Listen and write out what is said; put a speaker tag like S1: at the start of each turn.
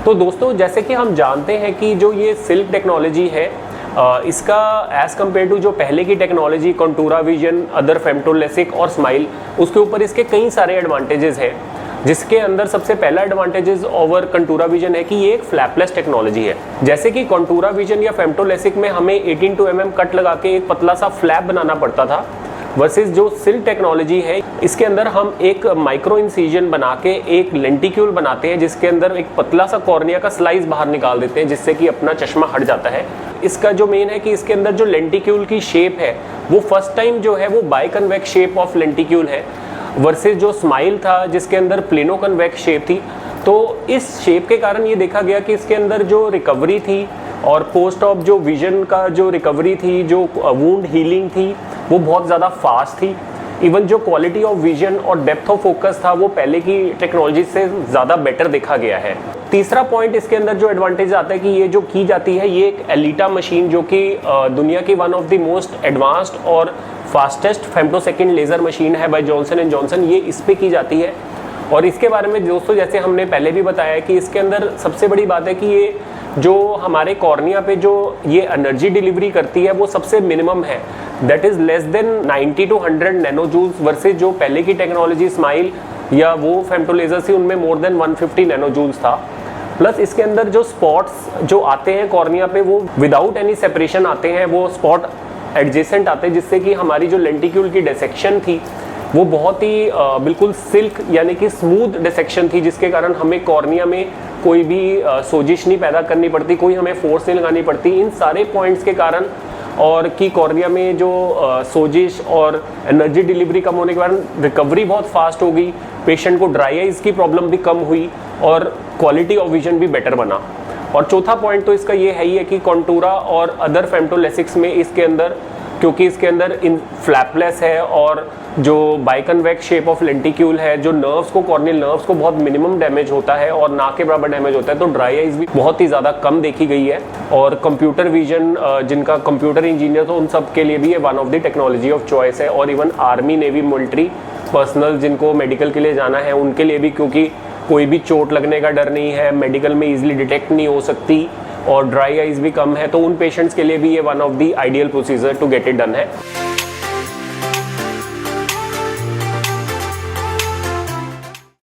S1: तो दोस्तों जैसे कि हम जानते हैं कि जो ये सिल्क टेक्नोलॉजी है इसका एज कम्पेयर टू जो पहले की टेक्नोलॉजी कंटूरा विजन, अदर फेमटोलेसिक और स्माइल, उसके ऊपर इसके कई सारे एडवांटेजेस हैं, जिसके अंदर सबसे पहला एडवांटेजेस ओवर कंटूरा विजन है कि ये एक फ्लैपलेस टेक्नोलॉजी है। जैसे कि कंटूरा विजन या फेमटोलेसिक में हमें 18 mm कट लगा के एक पतला सा फ्लैप बनाना पड़ता था, वर्सेस जो सिल्क टेक्नोलॉजी है इसके अंदर हम एक माइक्रो इंसिजन बना के एक लेंटिक्यूल बनाते हैं, जिसके अंदर एक पतला सा कॉर्निया का स्लाइस बाहर निकाल देते हैं, जिससे कि अपना चश्मा हट जाता है। इसका जो मेन है कि इसके अंदर जो लेंटिक्यूल की शेप है वो फर्स्ट टाइम जो है वो बाइकन्वेक्स शेप ऑफ लेंटिक्यूल है, वर्सेस जो स्माइल था जिसके अंदर प्लेनो कन्वेक्स शेप थी। तो इस शेप के कारण ये देखा गया कि इसके अंदर जो रिकवरी थी और पोस्ट ऑफ जो विजन का जो रिकवरी थी, जो वुंड हीलिंग थी, वो बहुत ज़्यादा फास्ट थी। इवन जो क्वालिटी ऑफ विजन और डेप्थ ऑफ फोकस था वो पहले की टेक्नोलॉजी से ज़्यादा बेटर देखा गया है। तीसरा पॉइंट इसके अंदर जो एडवांटेज आता है कि ये जो की जाती है ये एक एलिटा मशीन, जो कि दुनिया की one of the most advanced और फास्टेस्ट फेमटोसेकंड लेज़र मशीन है बाय जॉनसन एंड जॉनसन, ये इस पे की जाती है। और इसके बारे में दोस्तों जैसे हमने पहले भी बताया कि इसके अंदर सबसे बड़ी बात है कि ये जो हमारे कॉर्निया पे जो ये एनर्जी डिलीवरी करती है वो सबसे मिनिमम है, that is less than 90 to 100 nano joules, versus जो पहले की टेक्नोलॉजी स्माइल या वो फेमटोलेजर थी उनमें मोर देन 150 नैनो जूल्स था। प्लस इसके अंदर जो स्पॉट्स जो आते हैं कॉर्निया पे वो विदाउट एनी सेपरेशन आते हैं, वो स्पॉट एडजेसेंट आते हैं, जिससे कि हमारी जो लेंटिक्यूल की डिसेक्शन थी वो बहुत ही बिल्कुल सिल्क यानी कि स्मूथ डिसेक्शन थी, जिसके कारण हमें कॉर्निया में कोई भी सोजिश नहीं पैदा करनी पड़ती, कोई हमें फोर्स नहीं लगानी पड़ती। इन सारे पॉइंट्स के कारण और कि कॉर्निया में जो सोजिश और एनर्जी डिलीवरी कम होने के कारण रिकवरी बहुत फास्ट हो गई, पेशेंट को ड्राई आइज की प्रॉब्लम भी कम हुई और क्वालिटी ऑफ विजन भी बेटर बना। और चौथा पॉइंट तो इसका ये है ही है कि कंटूरा और अदर फेमटोलेसिक्स में इसके अंदर, क्योंकि इसके अंदर इन फ्लैपलेस है और जो बाइकन्वेक्स शेप ऑफ लेंटिक्यूल है, जो नर्व्स को, कॉर्नियल नर्व्स को बहुत मिनिमम डैमेज होता है और ना के बराबर डैमेज होता है, तो ड्राई आइज भी बहुत ही ज़्यादा कम देखी गई है। और कंप्यूटर विजन जिनका कंप्यूटर इंजीनियर तो उन सब के लिए भी ये one of the technology of choice है। और even army, navy, military personnel जिनको मेडिकल के लिए जाना है उनके लिए भी, क्योंकि कोई भी चोट लगने का डर नहीं है, मेडिकल में ईजिली डिटेक्ट नहीं हो सकती और ड्राई आइज भी कम है, तो उन पेशेंट्स के लिए भी ये one of the ideal procedure to get it done है।